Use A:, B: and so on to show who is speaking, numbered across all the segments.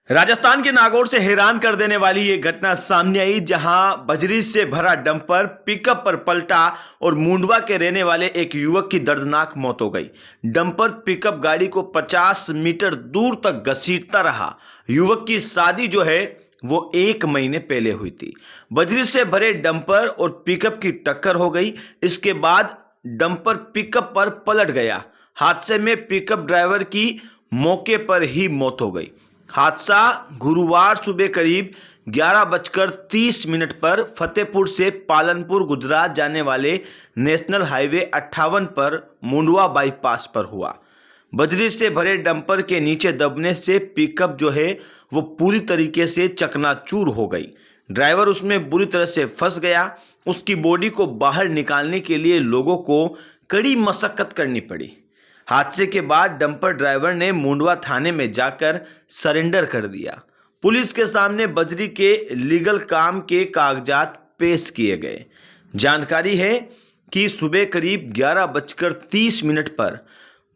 A: राजस्थान के नागौर से हैरान कर देने वाली ये घटना सामने आई, जहां बजरी से भरा डंपर पिकअप पर पलटा और मुंडवा के रहने वाले एक युवक की दर्दनाक मौत हो गई। डंपर पिकअप गाड़ी को 50 मीटर दूर तक घसीटता रहा। युवक की शादी जो है वो 1 महीने पहले हुई थी। बजरी से भरे डंपर और पिकअप की टक्कर हो गई। इसके बाद डंपर पिकअप पर पलट गया। हादसे में पिकअप ड्राइवर की मौके पर ही मौत हो गई। हादसा गुरुवार सुबह करीब 11:30 पर फतेहपुर से पालनपुर गुजरात जाने वाले नेशनल हाईवे 58 पर मुंडवा बाईपास पर हुआ। बजरी से भरे डंपर के नीचे दबने से पिकअप जो है वो पूरी तरीके से चकनाचूर हो गई। ड्राइवर उसमें बुरी तरह से फंस गया। उसकी बॉडी को बाहर निकालने के लिए लोगों को कड़ी मशक्कत करनी पड़ी। हादसे के बाद डंपर ड्राइवर ने मुंडवा थाने में जाकर सरेंडर कर दिया। पुलिस के सामने बजरी के लीगल काम के कागजात पेश किए गए। जानकारी है कि सुबह करीब 11:30 पर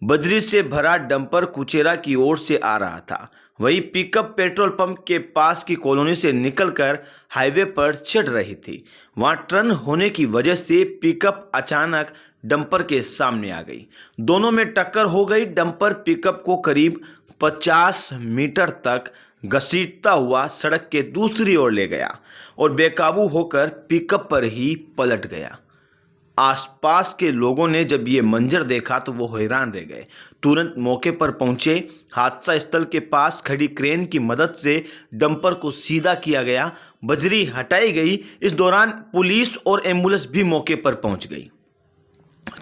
A: बजरी से भरा डंपर कुचेरा की ओर से आ रहा था। वही पिकअप पेट्रोल पंप के पास की कॉलोनी से निकलकर हाईवे पर चढ़ रही थी। वहां टर्न होने की वजह से पिकअप अचानक डंपर के सामने आ गई। दोनों में टक्कर हो गई। डंपर पिकअप को करीब 50 मीटर तक घसीटता हुआ सड़क के दूसरी ओर ले गया और बेकाबू होकर पिकअप पर ही पलट गया। आसपास के लोगों ने जब ये मंजर देखा तो वो हैरान रह गए। तुरंत मौके पर पहुंचे। हादसा स्थल के पास खड़ी क्रेन की मदद से डंपर को सीधा किया गया। बजरी हटाई गई। इस दौरान पुलिस और एम्बुलेंस भी मौके पर पहुंच गई।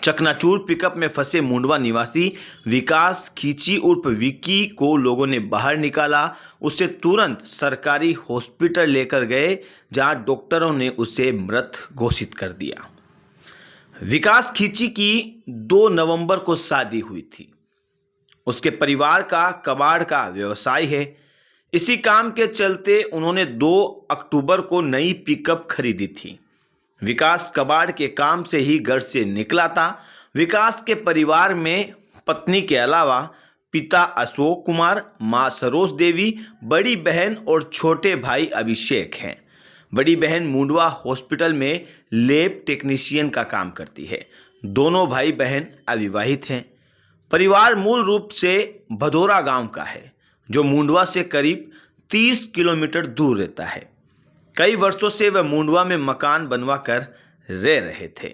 A: चकनाचूर पिकअप में फंसे मुंडवा निवासी विकास खींची उर्फ विक्की को लोगों ने बाहर निकाला। उसे तुरंत सरकारी हॉस्पिटल लेकर गए, जहां डॉक्टरों ने उसे मृत घोषित कर दिया। विकास खींची की 2 नवंबर को शादी हुई थी। उसके परिवार का कबाड़ का व्यवसाय है। इसी काम के चलते उन्होंने 2 अक्टूबर को नई पिकअप खरीदी थी। विकास कबाड़ के काम से ही घर से निकला था। विकास के परिवार में पत्नी के अलावा पिता अशोक कुमार, मां सरोज देवी, बड़ी बहन और छोटे भाई अभिषेक हैं। बड़ी बहन मुंडवा हॉस्पिटल में लैब टेक्नीशियन का काम करती है। दोनों भाई बहन अविवाहित हैं। परिवार मूल रूप से भदौरा गांव का है, जो मुंडवा से करीब 30 किलोमीटर दूर रहता है। कई वर्षों से वह मुंडवा में मकान बनवाकर रह रहे थे।